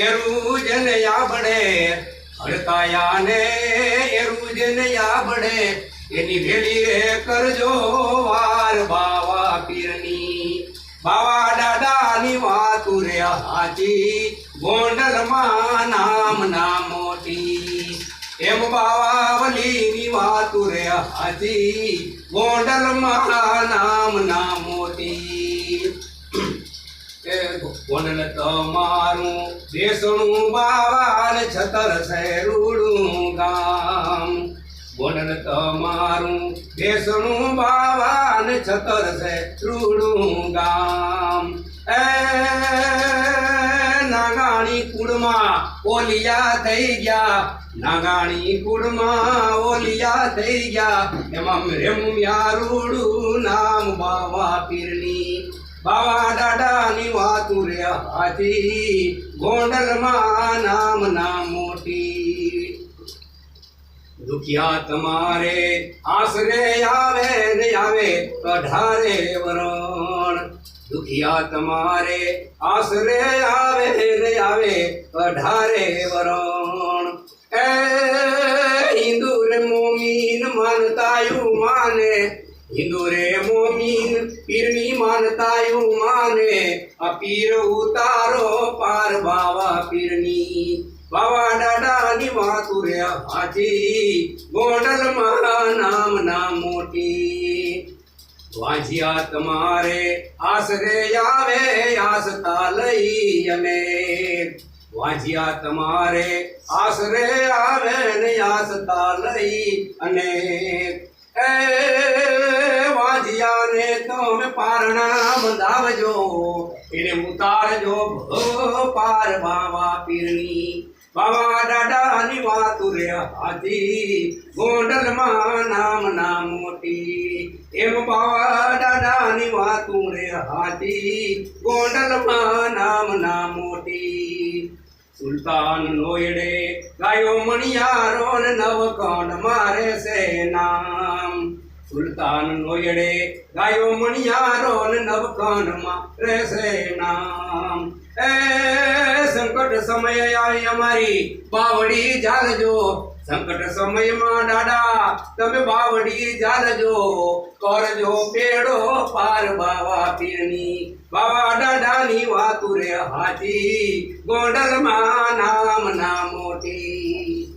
એરું જેને આબડે હડકાયાને એરું જેને આબડે એની ભેળી રે કરજો વાર બાવા પીરની બાવા દાદાની વાતું રે હાચી ગોંડલમાં નામ ના મોટી એમ બાવા વલીની વાતું રે હાચી ગોંડલમાં નામ ના મોટી ગોંડલ તમારું દેશનું બાવાને છતર શેરુડું ગામ ગોંડલ તમારું દેશનું બાવાને છતર શેરુડું ગામ એ નાગાણી કુળમાં ઓલિયા થઈ ગયા નાગાણી કુળમાં ઓલિયા થઈ ગયા એમાં રેમું યારુડું નામ બાવા પીરની બાવા દાદાની વાતું રે હાચી ગોંડલમાં નામ ના મોટી દુખિયા તમારે આશરે આવે ને આવે 18 વરણ દુખિયા તમારે આશરે આવે ને આવે 18 વરણ એ હિન્દુ રે મોમીન માનતાયું માને હિન્દુ રે મોમીન પીરની માનતાયું માને આ પીર ઉતારો પાર બાવા પીરની બાવા દાદાની વાતું રે હાચી ગોંડલમાં નામ ના મોટી વાંજિયા તમારે આશરે આવે આસતા લઈ અમે વાંજિયા તમારે આશરે આવે ને આસતા લઈ અને એ વાંજિયાને તમે પારણા બંધાવજો એને ઉતારજો પાર બાવા પીરની બાવા દાદાની વાતું રે હાચી ગોંડલમાં નામ ના મોટી એમ બાવા દાદાની વાતું રે હાચી ગોંડલમાં નામ ના મોટી સુલતાન નોયડે ગાયો મણિયારો ને નવખંડ મારે છે નામ સુલતાન નોયડે ગાયો મણિયારો ને નવખંડ મારે છે નામ એ સંકટ સમય આવી અમારી બાવડી ઝાલજો સંકટ સમયમાં દાદા તમે બાવડી ઝાલજો કરજો પેડો પાર બાવા પીરની બાવા દાદાની વાતું રે હાચી ગોંડલમાં નામ ના મોટી